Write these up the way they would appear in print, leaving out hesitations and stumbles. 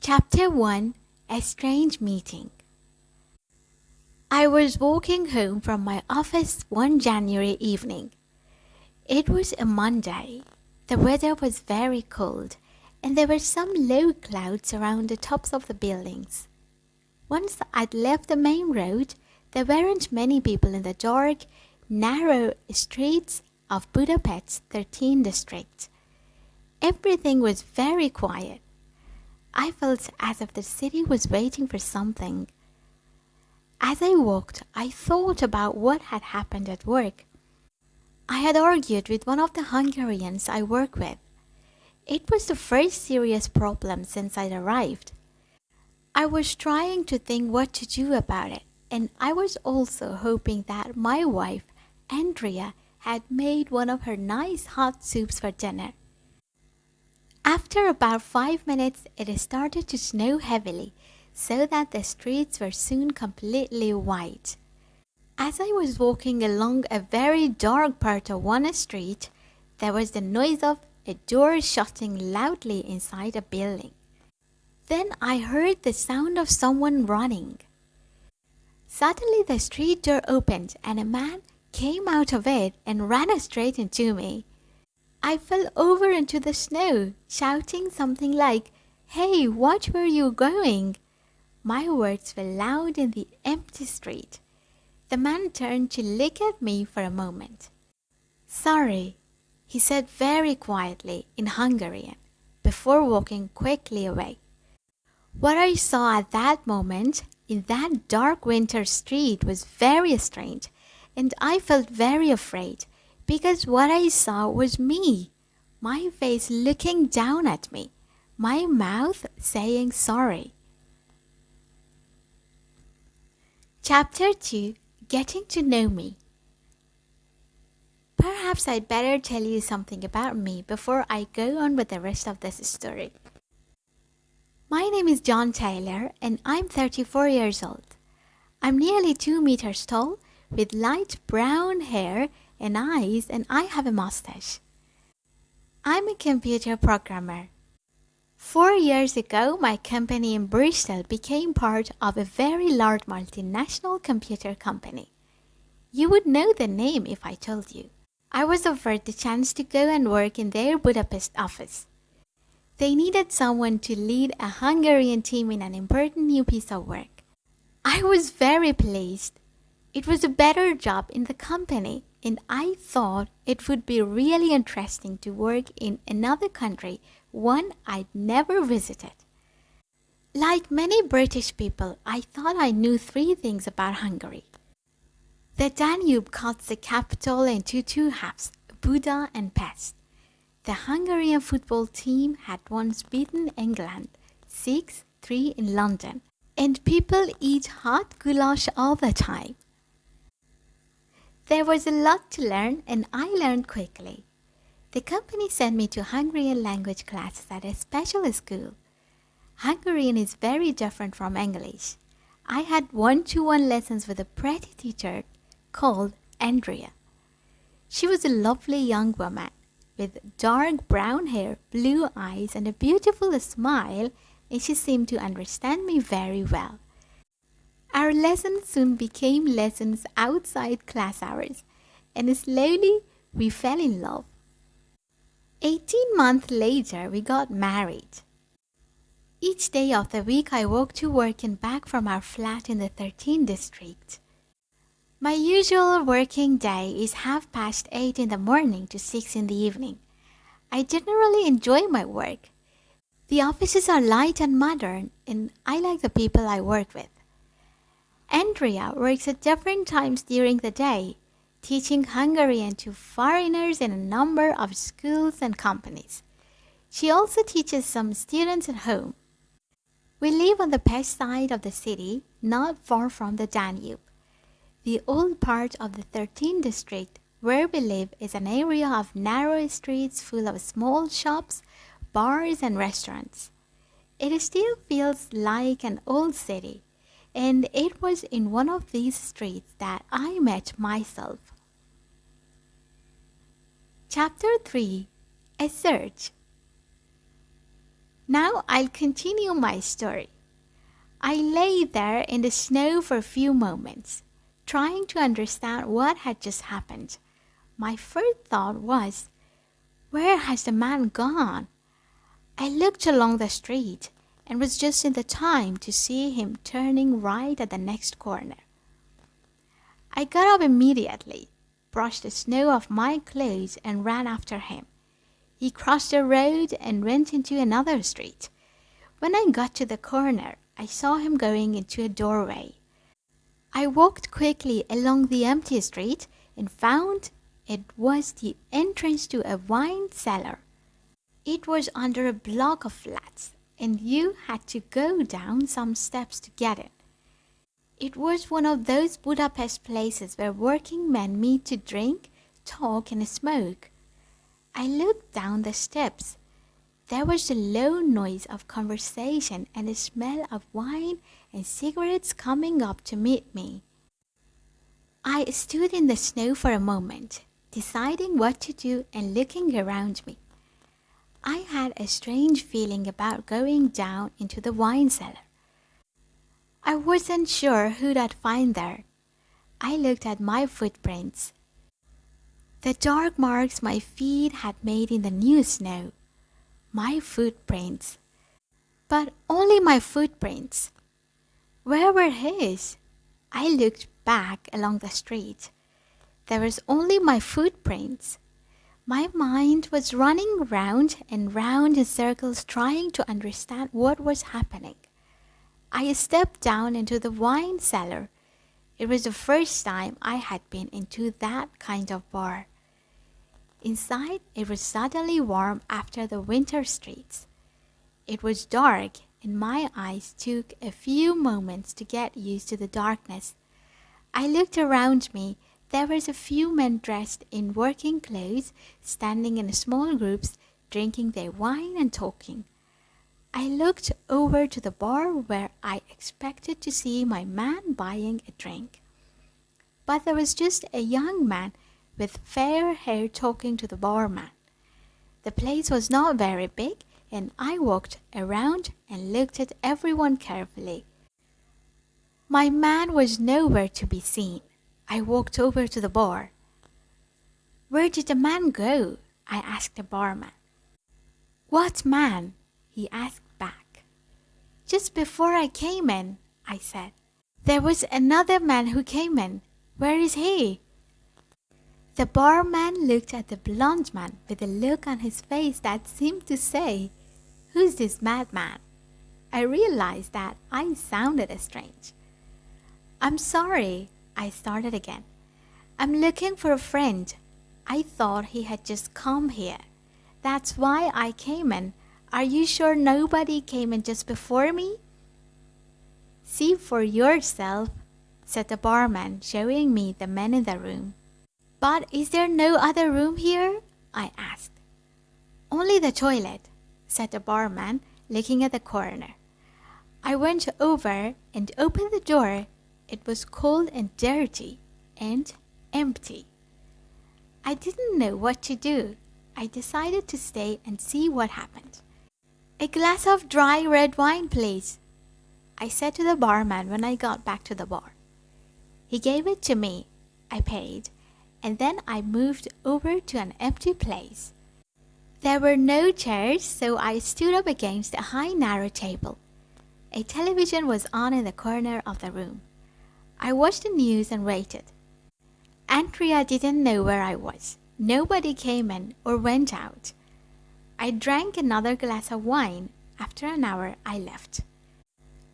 Chapter 1. A Strange Meeting. I was walking home from my office one January evening. It was a Monday. The weather was very cold, and there were some low clouds around the tops of the buildings. Once I'd left the main road, there weren't many people in the dark, narrow streets of Budapest's 13th district. Everything was very quiet. I felt as if the city was waiting for something. As I walked, I thought about what had happened at work. I had argued with one of the Hungarians I work with. It was the first serious problem since I'd arrived. I was trying to think what to do about it, and I was also hoping that my wife, Andrea, had made one of her nice hot soups for dinner. After about 5 minutes, it started to snow heavily, so that the streets were soon completely white. As I was walking along a very dark part of one street, there was the noise of a door shutting loudly inside a building. Then I heard the sound of someone running. Suddenly the street door opened and a man came out of it and ran straight into me. I fell over into the snow, shouting something like, "Hey, watch where you're going!" My words were loud in the empty street. The man turned to look at me for a moment. "Sorry," he said very quietly in Hungarian, before walking quickly away. What I saw at that moment in that dark winter street was very strange, and I felt very afraid. Because what I saw was me, my face looking down at me, my mouth saying sorry. Chapter 2. Getting to know me. Perhaps I'd better tell you something about me before I go on with the rest of this story. My name is John Taylor, and I'm 34 years old. I'm nearly 2 meters tall, with light brown hair and eyes, and I have a mustache. I'm a computer programmer. 4 years ago, my company in Bristol became part of a very large multinational computer company. You would know the name if I told you. I was offered the chance to go and work in their Budapest office. They needed someone to lead a Hungarian team in an important new piece of work. I was very pleased. It was a better job in the company, and I thought it would be really interesting to work in another country, one I'd never visited. Like many British people, I thought I knew 3 things about Hungary. The Danube cuts the capital into 2 halves, Buda and Pest. The Hungarian football team had once beaten England 6-3 in London, and people eat hot goulash all the time. There was a lot to learn, and I learned quickly. The company sent me to Hungarian language classes at a special school. Hungarian is very different from English. I had one-to-one lessons with a pretty teacher called Andrea. She was a lovely young woman with dark brown hair, blue eyes, and a beautiful smile, and she seemed to understand me very well. Our lessons soon became lessons outside class hours, and slowly we fell in love. 18 months later, we got married. Each day of the week, I walked to work and back from our flat in the 13th district. My usual working day is 8:30 in the morning to 6 in the evening. I generally enjoy my work. The offices are light and modern, and I like the people I work with. Andrea works at different times during the day, teaching Hungarian to foreigners in a number of schools and companies. She also teaches some students at home. We live on the Pest side of the city, not far from the Danube. The old part of the 13th district where we live is an area of narrow streets full of small shops, bars, and restaurants. It still feels like an old city. And it was in one of these streets that I met myself. Chapter 3. A Search. Now I'll continue my story. I lay there in the snow for a few moments, trying to understand what had just happened. My first thought was, where has the man gone? I looked along the street and was just in the time to see him turning right at the next corner. I got up immediately, brushed the snow off my clothes and ran after him. He crossed the road and went into another street. When I got to the corner, I saw him going into a doorway. I walked quickly along the empty street and found it was the entrance to a wine cellar. It was under a block of flats, and you had to go down some steps to get it. It was one of those Budapest places where working men meet to drink, talk, and smoke. I looked down the steps. There was a low noise of conversation and a smell of wine and cigarettes coming up to meet me. I stood in the snow for a moment, deciding what to do and looking around me. I had a strange feeling about going down into the wine cellar. I wasn't sure who'd I'd find there. I looked at my footprints. The dark marks my feet had made in the new snow. My footprints. But only my footprints. Where were his? I looked back along the street. There was only my footprints. My mind was running round and round in circles trying to understand what was happening. I stepped down into the wine cellar. It was the first time I had been into that kind of bar. Inside, it was suddenly warm after the winter streets. It was dark, and my eyes took a few moments to get used to the darkness. I looked around me. There was a few men dressed in working clothes, standing in small groups, drinking their wine and talking. I looked over to the bar where I expected to see my man buying a drink. But there was just a young man with fair hair talking to the barman. The place was not very big, and I walked around and looked at everyone carefully. My man was nowhere to be seen. I walked over to the bar. "Where did the man go?" I asked the barman. "What man?" he asked back. "Just before I came in," I said. "There was another man who came in. Where is he?" The barman looked at the blond man with a look on his face that seemed to say, "Who's this madman?" I realized that I sounded strange. "I'm sorry," I started again. "I'm looking for a friend. I thought he had just come here. That's why I came in. Are you sure nobody came in just before me?" "See for yourself," said the barman, showing me the men in the room. "But is there no other room here?" I asked. "Only the toilet," said the barman, looking at the corner. I went over and opened the door. It was cold and dirty and empty. I didn't know what to do. I decided to stay and see what happened. "A glass of dry red wine, please," I said to the barman when I got back to the bar. He gave it to me. I paid, and then I moved over to an empty place. There were no chairs, so I stood up against a high narrow table. A television was on in the corner of the room. I watched the news and waited. Andrea didn't know where I was. Nobody came in or went out. I drank another glass of wine. After an hour, I left.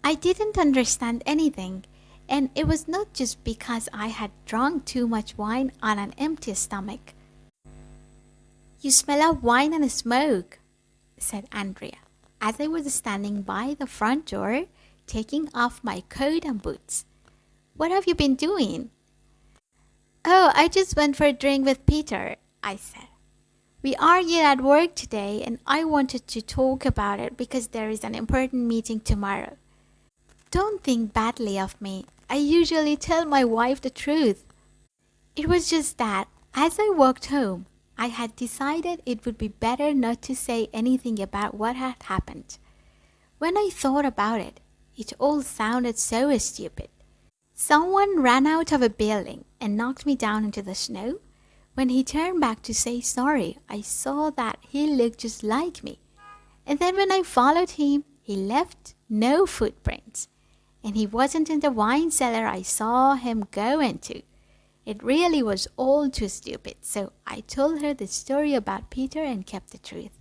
I didn't understand anything, and it was not just because I had drunk too much wine on an empty stomach. "You smell of wine and smoke," said Andrea, as I was standing by the front door, taking off my coat and boots. "What have you been doing?" "Oh, I just went for a drink with Peter," I said. "We argued at work today, and I wanted to talk about it because there is an important meeting tomorrow. Don't think badly of me. I usually tell my wife the truth. It was just that, as I walked home, I had decided it would be better not to say anything about what had happened. When I thought about it, it all sounded so stupid. Someone ran out of a building and knocked me down into the snow. When he turned back to say sorry, I saw that he looked just like me. And then when I followed him, he left no footprints. And he wasn't in the wine cellar I saw him go into. It really was all too stupid, so I told her the story about Peter and kept the truth,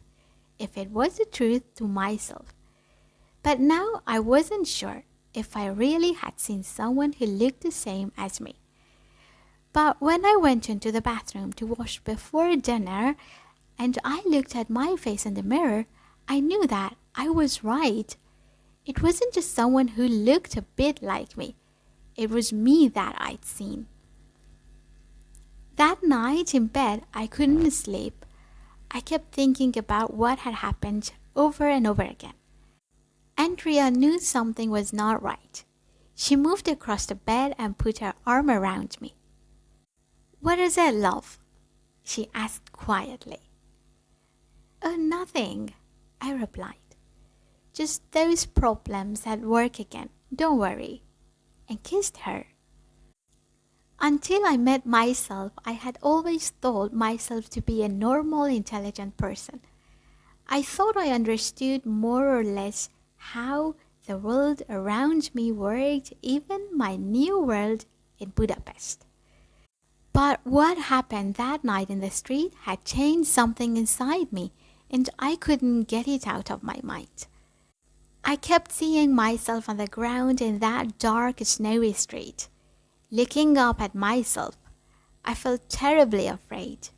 if it was the truth, to myself. But now I wasn't sure if I really had seen someone who looked the same as me. But when I went into the bathroom to wash before dinner and I looked at my face in the mirror, I knew that I was right. It wasn't just someone who looked a bit like me. It was me that I'd seen. That night in bed, I couldn't sleep. I kept thinking about what had happened over and over again. Andrea knew something was not right. She moved across the bed and put her arm around me. "What is it, love?" she asked quietly. "Oh, nothing," I replied. "Just those problems at work again. Don't worry," and kissed her. Until I met myself, I had always thought myself to be a normal, intelligent person. I thought I understood more or less how the world around me worked, even my new world in Budapest. But what happened that night in the street had changed something inside me, and I couldn't get it out of my mind. I kept seeing myself on the ground in that dark, snowy street. Looking up at myself, I felt terribly afraid.